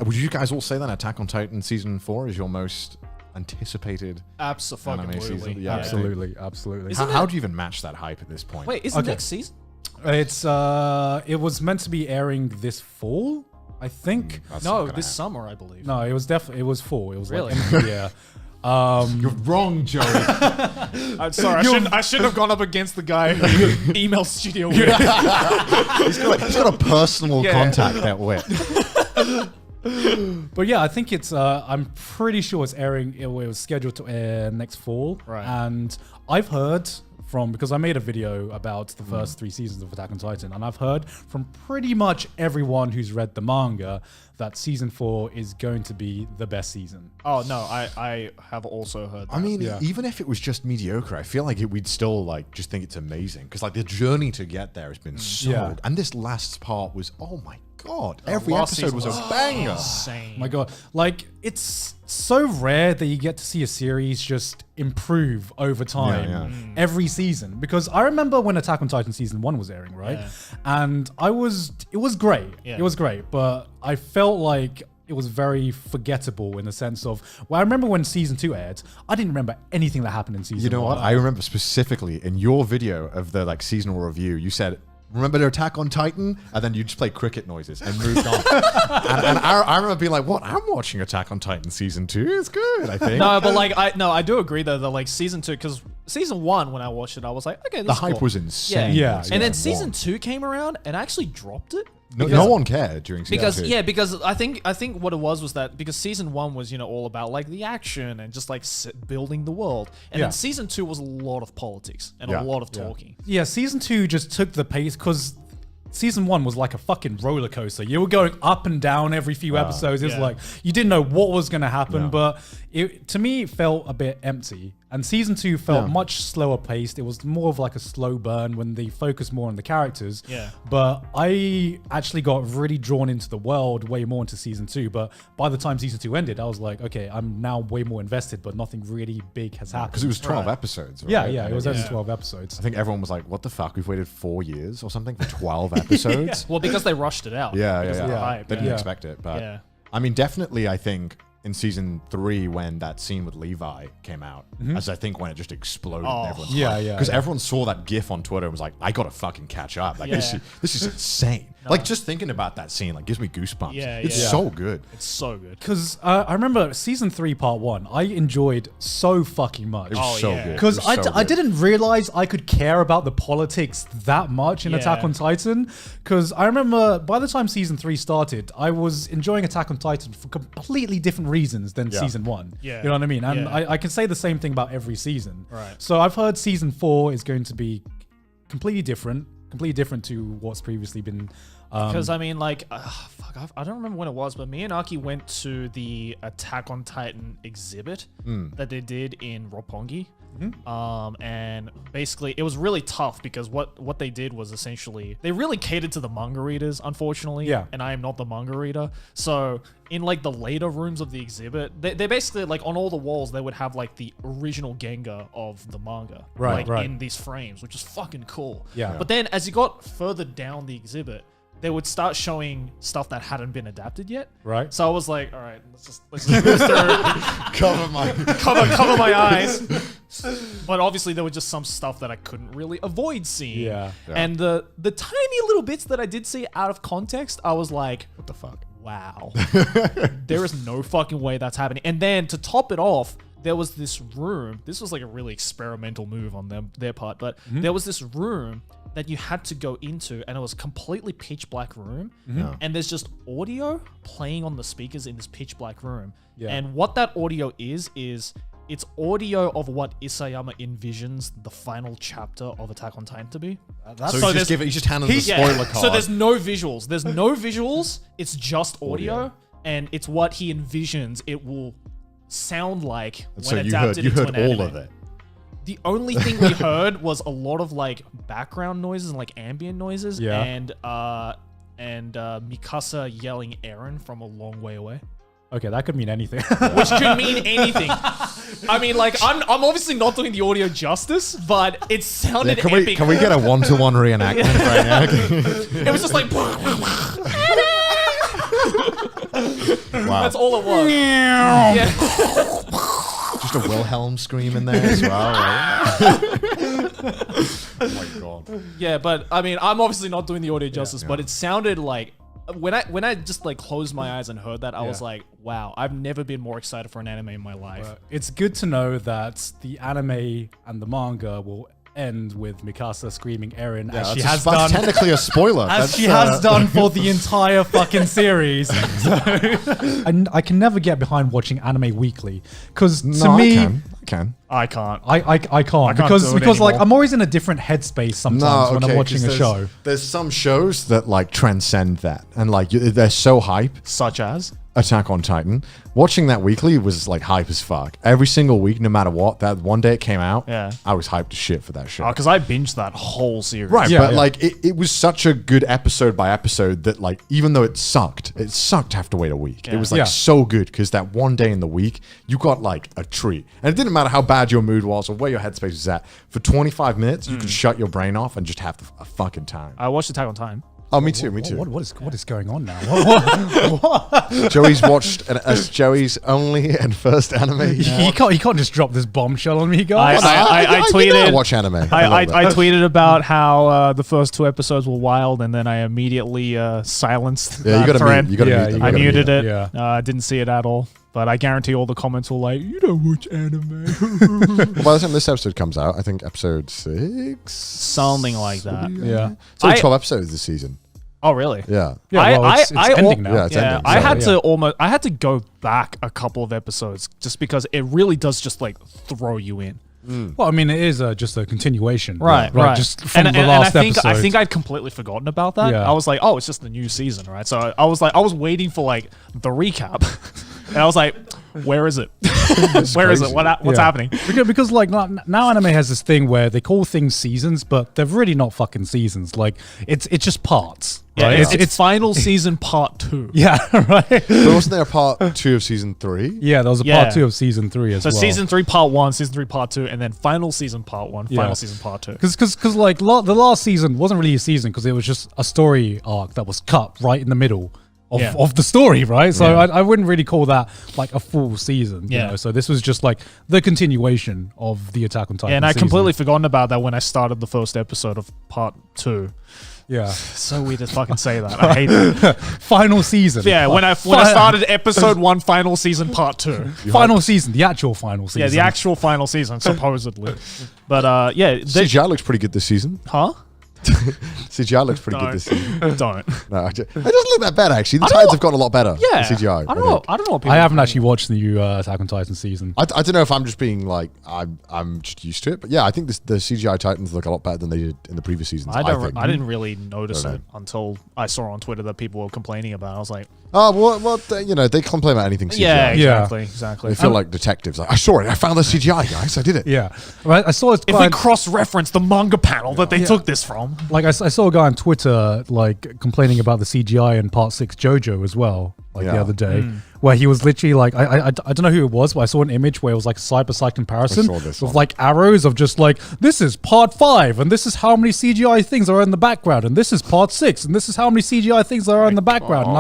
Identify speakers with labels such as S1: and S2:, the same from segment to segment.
S1: Would you guys all say that Attack on Titan season 4 is your most anticipated anime season?
S2: Yeah. Absolutely.
S1: How do you even match that hype at this point?
S3: Wait, is it next season?
S2: It was meant to be airing this fall, I think.
S3: No, this summer, I believe.
S2: No, it was fall. It was
S3: really?
S1: You're wrong, Joey.
S3: I'm sorry, I shouldn't have gone up against the guy who emailed Studio.
S1: He's got a personal contact that way.
S2: But yeah, I think it's. I'm pretty sure it's airing. It was scheduled to air next fall,
S3: right?
S2: And I've heard because I made a video about the first 3 seasons of Attack on Titan, and I've heard from pretty much everyone who's read the manga that season 4 is going to be the best season.
S3: Oh no, I have also heard that.
S1: I mean, even if it was just mediocre, I feel like we'd still like just think it's amazing because like the journey to get there has been so. And this last part was, oh my god, every episode was a banger.
S3: Insane.
S2: My god, like it's so rare that you get to see a series just improve over time every season, because I remember when Attack on Titan season 1 was airing, right? And it was great. It was great, but I felt like it was very forgettable in the sense of, I remember when season 2 aired, I didn't remember anything that happened in season 1.
S1: You know what? I remember specifically in your video of the like seasonal review, you said, remember the Attack on Titan? And then you just play cricket noises and moved on. and I remember being like, what? I'm watching Attack on Titan season 2. It's good, I think.
S3: No, but like, I do agree though that like season 2, because season 1, when I watched it, I was like, okay, this
S1: the hype
S3: cool.
S1: was insane.
S2: Yeah.
S3: And then season 2 came around and I actually dropped it.
S1: No one cared during season 2.
S3: Because I think what it was that because season 1 was all about like the action and just like building the world, and then season 2 was a lot of politics and a lot of talking.
S2: Yeah, season 2 just took the pace because season 1 was like a fucking roller coaster. You were going up and down every few episodes. It was like you didn't know what was going to happen, but to me it felt a bit empty. And season 2 felt much slower paced. It was more of like a slow burn when they focused more on the characters.
S3: Yeah.
S2: But I actually got really drawn into the world way more into season 2. But by the time season 2 ended, I was like, okay, I'm now way more invested, but nothing really big has happened.
S1: Because it was 12 episodes, right?
S2: Yeah, it was only 12 episodes.
S1: I think everyone was like, what the fuck? We've waited 4 years or something for 12 episodes?
S3: Well, because they rushed it out.
S1: They didn't
S3: Yeah.
S1: expect it. But I mean, definitely, I think in season 3 when that scene with Levi came out, as I think when it just exploded. Because everyone saw that GIF on Twitter and was like, I gotta fucking catch up. Like this is insane. Like just thinking about that scene like gives me goosebumps. It's so good.
S3: It's so good.
S2: Because I remember season 3 part 1, I enjoyed so fucking much.
S1: It was so good.
S2: Because I didn't realize I could care about the politics that much in Attack on Titan. Because I remember by the time season 3 started, I was enjoying Attack on Titan for completely different reasons than season 1. You know what I mean? And I can say the same thing about every season.
S3: Right.
S2: So I've heard season 4 is going to be completely different to what's previously been.
S3: Because I mean, like, I don't remember when it was, but me and Aki went to the Attack on Titan exhibit that they did in Roppongi. And basically it was really tough because what they did was essentially they really catered to the manga readers, unfortunately. And I am not the manga reader. So in like the later rooms of the exhibit, they basically like on all the walls they would have like the original Genga of the manga in these frames, which is fucking cool. But then as you got further down the exhibit, they would start showing stuff that hadn't been adapted yet.
S2: Right.
S3: So I was like, all right, let's just go through. cover my eyes. But obviously there was just some stuff that I couldn't really avoid seeing. And the tiny little bits that I did see out of context, I was like,
S1: What the fuck?
S3: Wow. There is no fucking way that's happening. And then to top it off, there was this room. This was like a really experimental move on their part, but there was this room that you had to go into, and it was completely pitch black room. And there's just audio playing on the speakers in this pitch black room. And what that audio is it's audio of what Isayama envisions the final chapter of Attack on Titan to be.
S1: So he's just handing the spoiler card.
S3: So there's no visuals. There's no visuals. It's just audio. And it's what he envisions it will sound like when adapted into an anime.
S1: All of it.
S3: The only thing we heard was a lot of like background noises and like ambient noises and Mikasa yelling Eren from a long way away.
S2: Okay, that could mean anything.
S3: Which could mean anything. I mean, like, I'm obviously not doing the audio justice, but it sounded epic.
S1: Can we get a one-to-one reenactment right now?
S3: It was just like...
S1: Wow.
S3: That's all it was. Yeah.
S1: Just a Wilhelm scream in there as well. Oh my god.
S3: Yeah, but I mean, I'm obviously not doing the audio justice, but it sounded like when I just like closed my eyes and heard that, I was like, wow, I've never been more excited for an anime in my life.
S2: It's good to know that the anime and the manga will end with Mikasa screaming Eren as she has done.
S1: Technically a spoiler.
S2: As she has done for the entire fucking series. So, I can never get behind watching anime weekly because to me,
S1: I can.
S3: I can't.
S2: I can't because like I'm always in a different headspace sometimes when I'm watching a show.
S1: There's some shows that like transcend that and like they're so hype.
S3: Such as
S1: Attack on Titan. Watching that weekly was like hype as fuck. Every single week, no matter what, that one day it came out, I was hyped as shit for that show.
S3: Because I binged that whole series.
S1: Right, but like it was such a good episode by episode that like even though it sucked to have to wait a week. It was like so good because that one day in the week, you got like a treat. And it didn't matter how bad your mood was or where your headspace was at. For 25 minutes, you could shut your brain off and just have a fucking time.
S3: I watched Attack on Titan.
S1: Oh, me too.
S2: What is going on now? What?
S1: Joey's watched Joey's only and first anime.
S2: He can't just drop this bombshell on me, guys.
S3: I tweeted.
S1: I watch anime.
S3: I tweeted about how the first 2 episodes were wild, and then I immediatate silenced that thread. I muted it. Yeah. Didn't see it at all. But I guarantee all the comments were like, "You don't watch anime."
S1: Well, by the time this episode comes out, I think episode 6,
S3: something like that.
S2: Yeah,
S1: it's only 12 episodes this season.
S3: Oh, really?
S1: Yeah.
S2: It's ending now.
S1: Yeah, it's ending.
S3: I had to go back a couple of episodes just because it really does just like throw you in.
S2: Well, I mean, it is just a continuation,
S3: right?
S2: Just from the last episode.
S3: I think I'd completely forgotten about that. Yeah. I was like, oh, it's just the new season, right? So I was waiting for like the recap. And I was like, where is it? Where is it? What's happening?
S2: Because like now anime has this thing where they call things seasons, but they're really not fucking seasons. Like it's just parts.
S3: Yeah,
S2: right?
S3: it's final season part 2.
S2: Yeah, right.
S1: But wasn't there a part 2 of season 3?
S2: Yeah, there was a part 2 of season 3 as well.
S3: So season 3 part 1, season 3 part 2, and then final season part 1, final season part 2.
S2: Because like the last season wasn't really a season because it was just a story arc that was cut right in the middle of the story, right? So I wouldn't really call that like a full season. You know? So this was just like the continuation of the Attack on Titan.
S3: Yeah, and I completely forgotten about that when I started the first episode of part 2.
S2: Yeah,
S3: so weird to fucking say that. I hate that.
S2: Final season.
S3: Yeah, when I started episode 1, final season part 2.
S2: Final season, the actual final season.
S3: Yeah, the actual final season, supposedly. But
S1: CGI looks pretty good this season.
S3: Huh?
S1: CGI looks pretty good this season.
S3: Don't.
S1: No, it doesn't look that bad actually. The Titans have gotten a lot better.
S3: Yeah.
S1: CGI.
S3: I don't know. I don't know.
S2: I haven't actually watched the new Attack on Titan season.
S1: I don't know if I'm just being like I'm just used to it, but yeah, I think the CGI Titans look a lot better than they did in the previous seasons.
S3: I didn't really notice it until I saw on Twitter that people were complaining about it. I was like,
S1: oh, well, they complain about anything CGI.
S3: Yeah, exactly.
S1: They feel like detectives. Like, I saw it. I found the CGI, guys. I did it.
S2: Yeah, right. I saw it.
S3: If we cross-reference the manga panel that they took this from,
S2: like I saw a guy on Twitter like complaining about the CGI in Part 6 JoJo as well, like the other day, where he was literally like, I don't know who it was, but I saw an image where it was like a side-by-side comparison with like arrows of just like, this is Part 5, and this is how many CGI things are in the background, and this is Part 6, and this is how many CGI things are in the background. And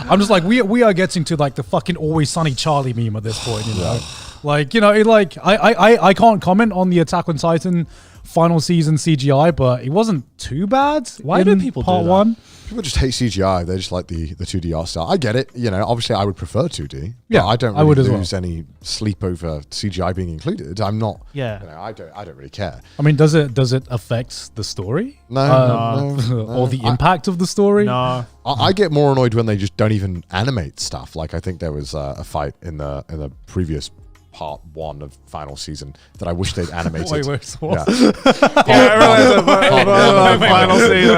S2: I'm just like, we are getting to like the fucking Always Sunny Charlie meme at this point, you know? Like, you know, I can't comment on the Attack on Titan final season CGI, but it wasn't too bad.
S3: Why do people
S2: part
S3: do that?
S2: 1?
S1: People just hate CGI. They just like the 2D art style. I get it. You know, obviously I would prefer 2D.
S2: Yeah,
S1: I don't really lose any sleep over CGI being included. I'm not.
S3: Yeah.
S1: You know, I don't really care.
S2: I mean, does it affect the story?
S1: No.
S2: Or the impact of the story?
S3: No.
S1: I get more annoyed when they just don't even animate stuff. Like I think there was a fight in the previous part 1 of final season that I wish they'd animated.
S2: Wait, what?
S3: Final season.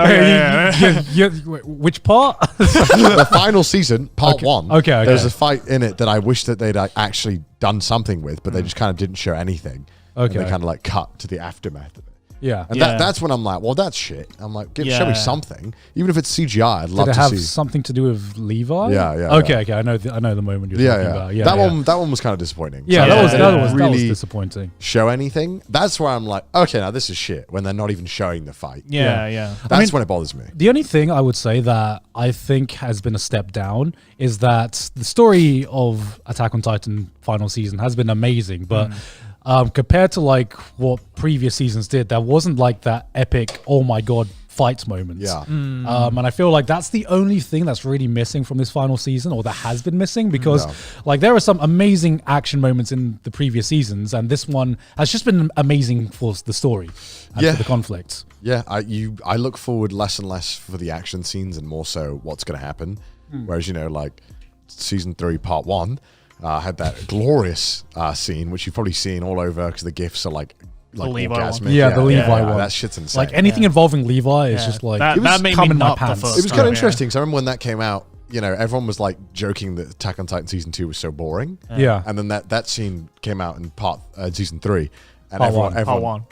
S2: Which part?
S1: The final season, part 1.
S2: Okay.
S1: There's a fight in it that I wish that they'd actually done something with, but they just kind of didn't show anything.
S2: Okay.
S1: And they kind of like cut to the aftermath of it.
S2: Yeah.
S1: And that's when I'm like, well, that's shit. I'm like, show me something. Even if it's CGI, I'd love to see.
S2: Did it have something to do with Levi?
S1: Yeah.
S2: Okay. I know the moment you're talking about. Yeah.
S1: That one was kind of disappointing.
S2: Yeah,
S1: So
S2: that was disappointing.
S1: Show anything. That's where I'm like, okay, now this is shit when they're not even showing the fight.
S3: Yeah.
S1: That's when it bothers me.
S2: The only thing I would say that I think has been a step down is that the story of Attack on Titan final season has been amazing, but compared to like what previous seasons did, there wasn't like that epic, oh my god, fight moments.
S1: Yeah.
S2: And I feel like that's the only thing that's really missing from this final season, or that has been missing, because like there are some amazing action moments in the previous seasons, and this one has just been amazing for the story and for the conflict.
S1: Yeah, I look forward less and less for the action scenes and more so what's going to happen. Whereas, like season 3, part 1, had that glorious scene, which you've probably seen all over because the GIFs are like orgasmic.
S2: Yeah, the Levi one.
S1: That shit's insane.
S2: Like anything involving Levi is just like
S3: that made me not the first.
S1: It was kind of interesting. So I remember when that came out, everyone was like joking that Attack on Titan season 2 was so boring.
S2: Yeah.
S1: And then that scene came out in season 3, and
S3: Part 1.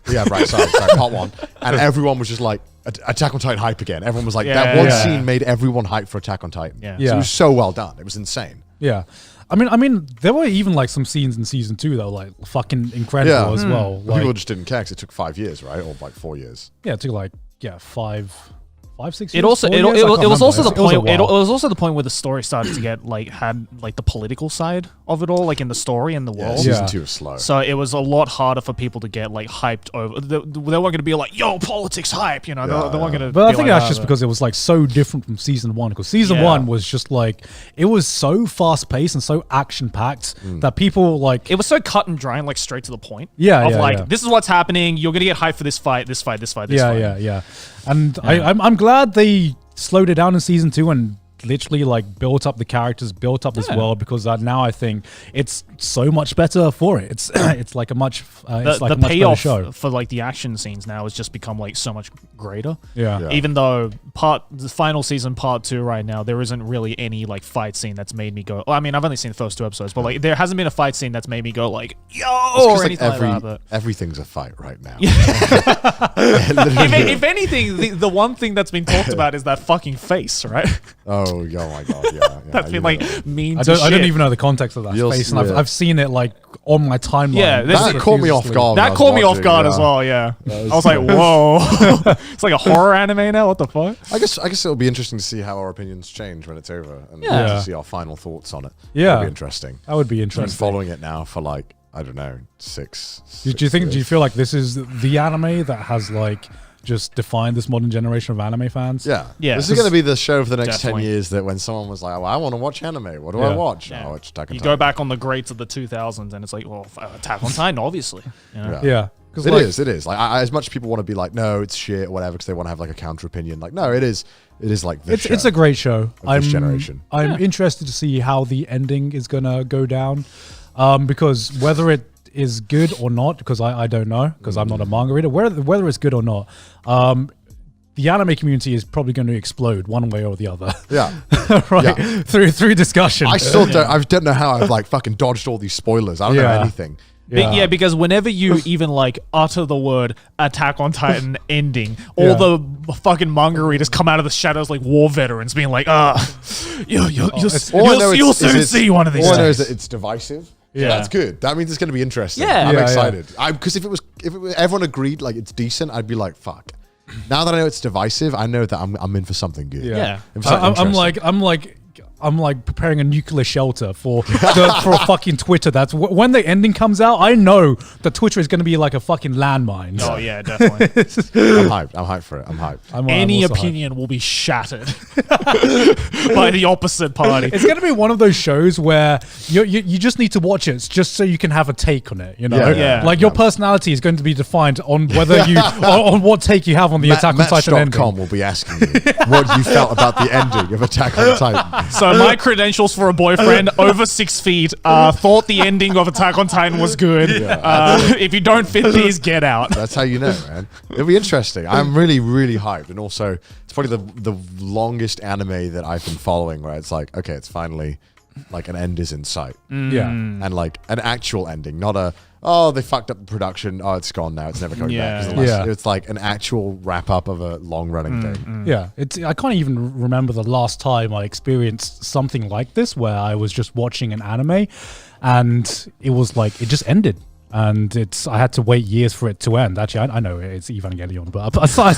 S1: Yeah, right. Sorry, part 1, and everyone was just like Attack on Titan hype again. Everyone was like, that one scene made everyone hype for Attack on Titan.
S3: Yeah.
S1: So it was so well done. It was insane.
S2: Yeah. I mean, there were even like some scenes in season 2 that were like fucking incredible as well. Like,
S1: people just didn't care because it took 5 years, right? Or like 4 years.
S2: Yeah, it took like 5-6 years.
S3: It was also the point where the story started to get had the political side of it all, like in the story and the world.
S1: Season 2 was slow.
S3: So it was a lot harder for people to get like hyped over. They weren't going to be like, yo, politics hype, They weren't going to.
S2: But I think that's just because it was like so different from season 1. Because season 1 was just like, it was so fast paced and so action packed that people like.
S3: It was so cut and dry and like straight to the point. This is what's happening. You're going to get hyped for this fight.
S2: Yeah. And I'm glad they slowed it down in season 2 and literally like built up the characters, built up this world, because now I think it's so much better for it. It's like a much the
S3: payoff
S2: show
S3: for like the action scenes now has just become like so much greater.
S2: Yeah.
S3: Even though the final season part 2 right now, there isn't really any like fight scene that's made me go. Well, I mean, I've only seen the first 2 episodes, but like there hasn't been a fight scene that's made me go like yo or anything like that. But
S1: everything's a fight right now.
S3: if anything, the one thing that's been talked about is that fucking face, right?
S1: Oh my god, yeah.
S3: That's been like mean.
S2: I don't even know the context of that face, and I've seen it like on my timeline.
S3: Yeah,
S1: that caught me off guard.
S3: That caught me off guard as well. Yeah, I was like, whoa, it's like a horror anime now. What the fuck?
S1: I guess it'll be interesting to see how our opinions change when it's over, and to see our final thoughts on it.
S2: Yeah,
S1: it'll be interesting.
S2: That would be interesting.
S1: I've been following it now for like, I don't know, 6.
S2: Do you feel like this is the anime that has like just defined this modern generation of anime fans?
S1: Yeah. This is going to be the show for the next 10 years that when someone was like, oh, I want to watch anime. What do I watch?
S3: Yeah.
S1: Oh, it's Attack on
S3: You
S1: Titan.
S3: go back on the greats of the 2000s and it's like, well, Attack on Titan, obviously.
S2: Yeah.
S1: It is. Like, as much as people want to be like, no, it's shit or whatever, because they want to have like a counter opinion. Like, no, it is like this show.
S2: It's a great show.
S1: This generation.
S2: I'm interested to see how the ending is going to go down. Because whether it is good or not, because I don't know, because I'm not a manga reader, whether it's good or not, the anime community is probably going to explode one way or the other.
S1: Yeah.
S2: Right? Yeah. Through discussion.
S1: I still don't know how I've like fucking dodged all these spoilers. I don't know anything.
S3: Yeah, because whenever you even like utter the word Attack on Titan ending, all the fucking manga readers come out of the shadows like war veterans being like, you'll soon see one of these.
S1: All I know is that it's divisive.
S2: Yeah,
S1: that's good. That means it's going to be interesting.
S3: Yeah.
S1: I'm excited. Because if it was everyone agreed like it's decent, I'd be like, fuck. Now that I know it's divisive, I know that I'm in for something good.
S3: Yeah.
S2: I'm like preparing a nuclear shelter for a fucking Twitter. That's when the ending comes out. I know that Twitter is going to be like a fucking landmine.
S3: Oh yeah, definitely.
S1: I'm hyped for it. I'm hyped.
S3: Any opinion will be shattered by the opposite party.
S2: It's going to be one of those shows where you just need to watch it just so you can have a take on it. Like your personality is going to be defined on whether you on what take you have on the Attack on Titan ending.
S1: Match.com will be asking you what you felt about the ending of Attack on Titan.
S3: So my credentials for a boyfriend over 6 feet thought the ending of Attack on Titan was good. If you don't fit these, get out.
S1: That's how you know, man. It'll be interesting. I'm really, really hyped. And also, it's probably the longest anime that I've been following where it's like, okay, it's finally like an end is in sight.
S2: Yeah.
S1: And like an actual ending, not a, oh, they fucked up the production. Oh, it's gone now. It's never coming back. It's like an actual wrap up of a long running thing.
S2: Yeah. I can't even remember the last time I experienced something like this where I was just watching an anime and it was like, it just ended. And I had to wait years for it to end. Actually, I know it's Evangelion, but aside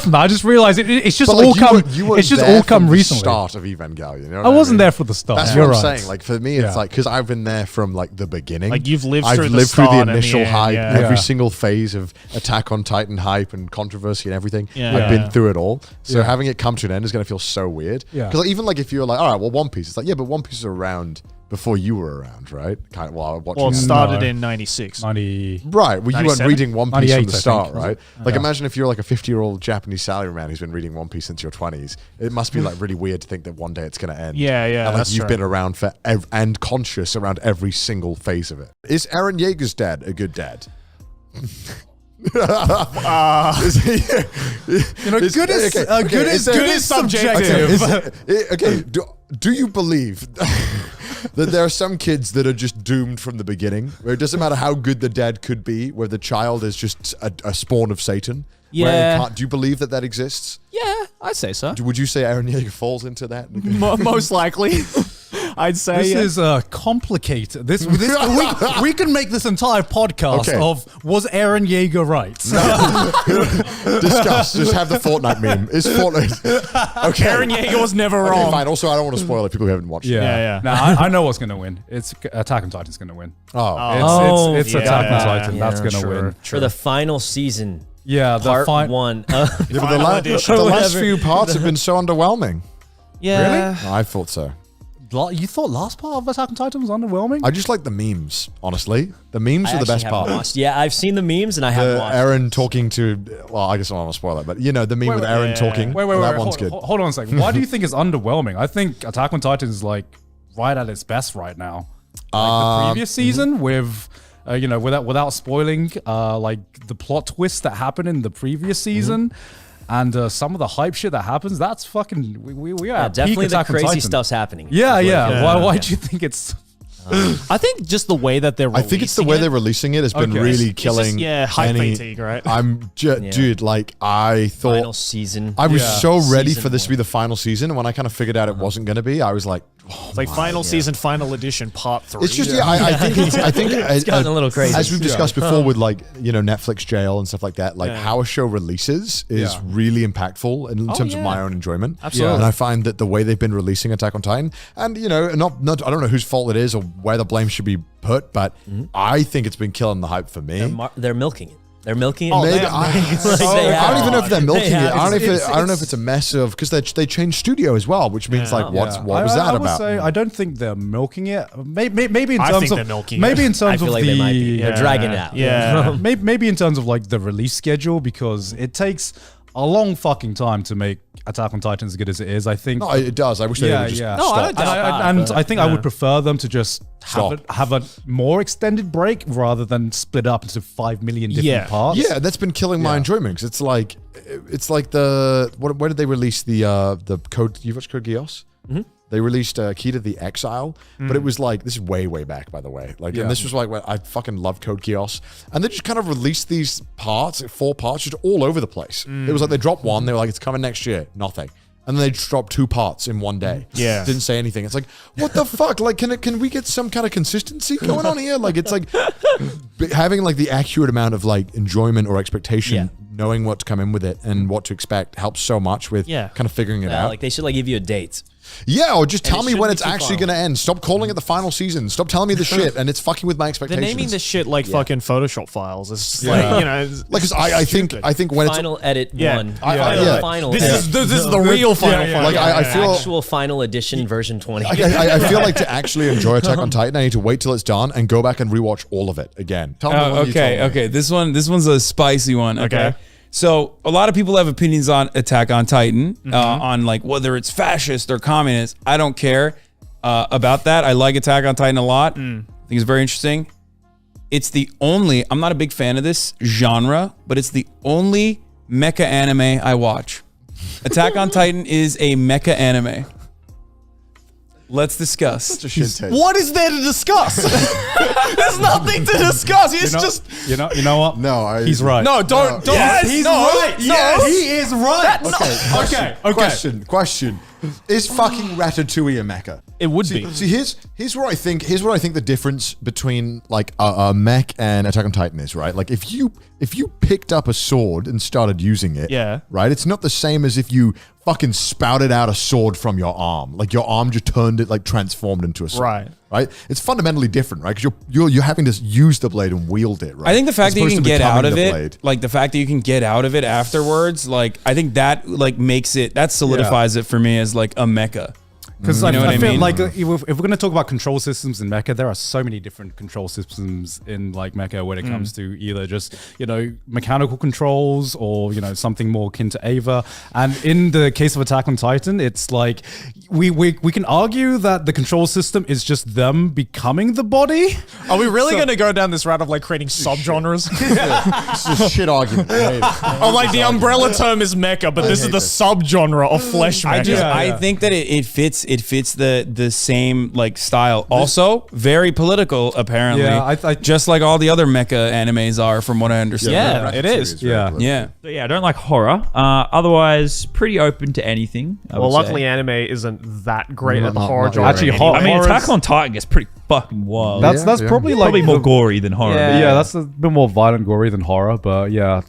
S2: from that, I just realized it's just all come. It's just all come recently.
S1: Start of Evangelion. You know
S2: I wasn't there for the start.
S1: That's what I'm saying. Like for me, it's like because I've been there from like the beginning.
S3: Like you've lived through
S1: the initial hype, every single phase of Attack on Titan hype and controversy and everything. I've been through it all. So having it come to an end is going to feel so weird. Because like, even like if you're like, all right, well, One Piece, it's like, yeah, but One Piece is around before you were around, right? Kind of,
S3: well, it started in 96.
S2: 90.
S1: Right. Well, you weren't reading One Piece from the start,
S2: think,
S1: right? Like, imagine if you're like a 50-year-old Japanese salaryman who's been reading One Piece since your 20s. It must be like really weird to think that one day it's going to end.
S3: Yeah.
S1: And like you've been around for and conscious around every single phase of it. Is Eren Yeager's dad a good dad?
S2: Good is subjective.
S1: Okay, do you believe that there are some kids that are just doomed from the beginning, where it doesn't matter how good the dad could be, where the child is just a spawn of Satan?
S4: Yeah.
S1: Do you believe that exists?
S4: Yeah, I'd say so.
S1: Would you say Eren Yeager falls into that?
S4: Most likely. I'd say
S2: this is complicated. We can make this entire podcast of was Eren Yeager right?
S1: Discuss. Just have the Fortnite meme. Is Fortnite okay?
S3: Eren Yeager was never wrong.
S1: Fine. Also, I don't want to spoil it. People who haven't watched it.
S3: Yeah.
S2: No, I know what's going to win. It's Attack on Titan's going to win. It's Attack on Titan. That's going to win
S4: for the final season.
S2: Yeah, the
S4: part one.
S1: But the last few parts have been so underwhelming.
S4: Yeah,
S1: really? I thought so.
S2: You thought last part of Attack on Titan was underwhelming?
S1: I just like the memes, honestly. The memes are the best part.
S4: Yeah, I've seen the memes and I haven't watched.
S1: Eren talking to, well, I guess I don't want to spoil it, but you know, the meme with Eren talking. That one's good.
S2: Hold on a second. Why do you think it's underwhelming? I think Attack on Titan is like right at its best right now. Like the previous season with, without spoiling, like the plot twist that happened in the previous season. And some of the hype shit that happens, that's fucking, we are
S4: definitely the crazy stuff's happening.
S2: Yeah. Why do you think it's...
S3: I think just the way that they're releasing
S1: I think it's the way they're releasing it has been really killing.
S3: Hype fatigue, right?
S1: Dude, like I thought...
S4: Final season.
S1: I was so ready for this to be the final season, and when I kind of figured out it wasn't going to be, I was like,
S3: it's like final season, final edition, part 3.
S1: It's just, I think
S4: it's gotten a little crazy.
S1: As we've discussed before with like, Netflix jail and stuff like that, like how a show releases is really impactful in terms of my own enjoyment.
S3: Absolutely.
S1: And I find that the way they've been releasing Attack on Titan, and not I don't know whose fault it is or where the blame should be put, but I think it's been killing the hype for me.
S4: They're milking it. They're milking it.
S1: I don't even know if they're milking it. I don't know if it's a mess of, because they changed studio as well, which means what was that about?
S2: I don't think they're milking it. Maybe in terms of
S3: milking
S2: maybe in
S4: I
S2: terms
S4: feel
S2: of
S4: like they might be. They're dragging it out.
S3: Yeah.
S2: Maybe in terms of like the release schedule, because it takes a long fucking time to make Attack on Titan as good as it is. I think.
S1: No, it does. I wish they would just stop.
S2: I think I would prefer them to just have a more extended break rather than split up into 5 million different parts.
S1: Yeah, that's been killing my enjoyment, because it's like the where did they release the Code? You watched Code Geass? Mm-hmm. They released Key to the Exile, but it was like, this is way back, by the way. Like, and this was like when I fucking love Code Geass, and they just kind of released these parts, 4 parts, just all over the place. It was like they dropped one, they were like, it's coming next year, nothing. And then they just dropped 2 parts in one day.
S3: Yeah.
S1: Didn't say anything. It's like, what the fuck? Like, can we get some kind of consistency going on here? Like, it's like having like the accurate amount of like enjoyment or expectation, knowing what to come in with it and what to expect helps so much with kind of figuring it out.
S4: Like they should like give you a date.
S1: Yeah, or just tell me when it's actually going to end. Stop calling it the final season. Stop telling me the shit, and it's fucking with my expectations.
S3: They're naming this shit like fucking Photoshop files. It's just like,
S1: like, cause I think when
S4: final edit one.
S3: Final. This is the real final.
S1: Like I feel
S4: actual final edition version 20.
S1: I feel like to actually enjoy Attack on Titan, I need to wait till it's done and go back and rewatch all of it again. Tell me.
S5: Okay. This one's a spicy one. Okay. So a lot of people have opinions on Attack on Titan, on like whether it's fascist or communist. I don't care about that. I like Attack on Titan a lot. I think it's very interesting. It's the only, I'm not a big fan of this genre, but it's the only mecha anime I watch. Attack on Titan is a mecha anime. Let's discuss.
S1: Such a shit take.
S3: What is there to discuss? There's nothing to discuss. It's just
S2: you know what?
S1: No,
S2: he's right.
S3: no. Don't.
S2: Yes, he's right.
S3: No.
S2: Yes, he is right.
S1: Okay. Question. Is fucking Ratatouille a mecha?
S3: It would be.
S1: See, here's what I think. Here's what I think the difference between like a mech and Attack on Titan is, right? Like if you picked up a sword and started using it,
S3: Yeah.
S1: right? It's not the same as if you fucking spouted out a sword from your arm. Like your arm just turned it, like transformed into a sword.
S3: Right.
S1: Right? It's fundamentally different, right? Because you're having to use the blade and wield it, right?
S5: I think the fact
S1: As
S5: that you
S1: opposed
S5: can
S1: to
S5: get out
S1: becoming
S5: of
S1: the
S5: it,
S1: blade.
S5: like the fact that you can get out of it afterwards, like I think that like makes it, that solidifies it for me as like a mecha.
S2: Because
S5: You know what
S2: I
S5: I
S2: feel
S5: mean?
S2: like if we're going to talk about control systems in Mecha, there are so many different control systems in like Mecha when it comes to either just, mechanical controls or, something more akin to Ava. And in the case of Attack on Titan, it's like we can argue that the control system is just them becoming the body.
S3: Are we really going to go down this route of like creating subgenres?
S1: It's a shit argument.
S3: Oh, like the umbrella term is mecha, but this is the subgenre of flesh mecha.
S5: I think that it fits the same like style. Also, very political apparently.
S2: Yeah, I
S5: just like all the other mecha animes are, from what I understand.
S3: Yeah, it is.
S5: Yeah.
S6: So yeah, I don't like horror. Otherwise, pretty open to anything. I
S7: Well,
S6: would
S7: luckily,
S6: say.
S7: anime isn't that great at the
S1: Not-
S7: horror
S1: not
S7: genre.
S2: Actually,
S7: anyway.
S6: I mean,
S2: horror
S6: Attack
S2: is-
S6: on Titan gets pretty fucking wild.
S2: That's
S1: Yeah.
S2: probably like
S6: probably more gory than horror.
S7: Yeah.
S2: that's a bit more violent, gory than horror, but yeah.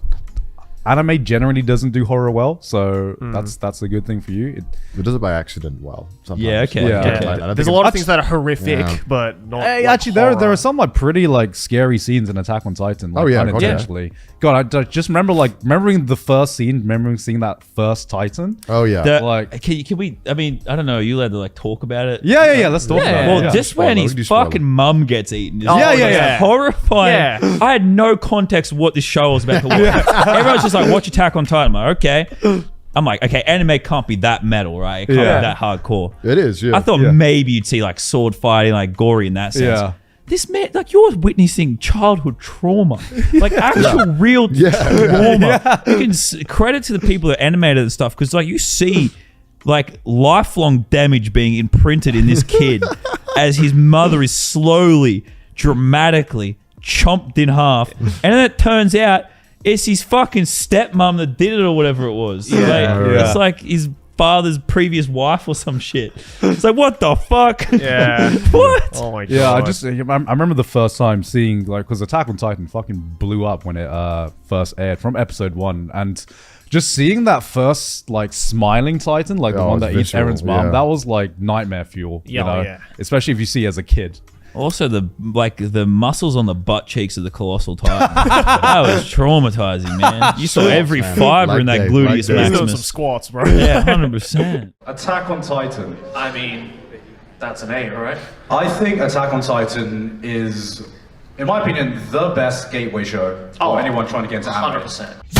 S2: Anime generally doesn't do horror well, so that's a good thing for you.
S1: It does it by accident well. Sometimes.
S6: Yeah, okay.
S2: Yeah.
S1: I
S6: okay.
S1: don't
S7: There's
S1: think
S7: a lot
S1: it-
S7: of things that are horrific,
S1: Yeah.
S7: but not.
S2: Hey,
S7: like
S2: actually, there
S7: horror.
S2: are some like pretty like scary scenes in Attack on Titan. Like,
S1: Oh, yeah, God,
S2: unintentionally. God, I just remembering the first scene, remembering seeing that first Titan.
S1: Oh yeah.
S6: The-
S2: Like-
S6: can we? I mean, I don't know. Are you allowed to like talk about it?
S2: Yeah. Let's talk about it.
S6: Well,
S2: yeah.
S6: just when
S1: Spoiler, we
S6: his
S1: can do spoiler.
S6: fucking mum gets eaten. Is
S2: Yeah.
S6: horrifying.
S7: Yeah.
S6: I had no context of what this show was about to watch. Everyone's just like, watch Attack on Titan. I'm like, okay. I'm like, okay, anime can't be that metal, right? It can't
S2: Yeah.
S6: be that hardcore.
S1: It is. Yeah.
S6: I thought
S2: Yeah.
S6: maybe you'd see like sword fighting, like gory in that sense.
S2: Yeah.
S6: This man, like you're witnessing childhood trauma, like actual real trauma. You can credit to the people that animated the stuff because like you see like lifelong damage being imprinted in this kid as his mother is slowly, dramatically chomped in half, and then it turns out it's his fucking stepmom that did it or whatever it was. It's like his father's previous wife or some shit. It's like, what the fuck?
S7: Yeah.
S6: What?
S7: Oh my god.
S2: Yeah, I remember the first time seeing like because Attack on Titan fucking blew up when it first aired from episode 1, and just seeing that first like smiling Titan, like the
S1: Oh,
S2: one
S1: it's
S2: that eats
S1: visceral,
S2: Eren's mom,
S1: yeah.
S2: that was like nightmare fuel.
S7: Yeah,
S2: you know,
S7: yeah.
S2: especially if you see as a kid.
S6: Also, the muscles on the butt cheeks of the colossal titan. That was traumatizing, man. You saw every
S1: man.
S6: fiber in
S1: Like
S6: that
S1: Dave,
S6: gluteus
S1: like Dave.
S7: He's doing some
S6: maximus.
S7: squats, bro.
S6: Yeah, 100%.
S8: Attack on Titan.
S7: I mean, that's an A, right?
S8: I think Attack on Titan is, in my opinion, the best gateway show for anyone trying to get into anime.
S7: 100%.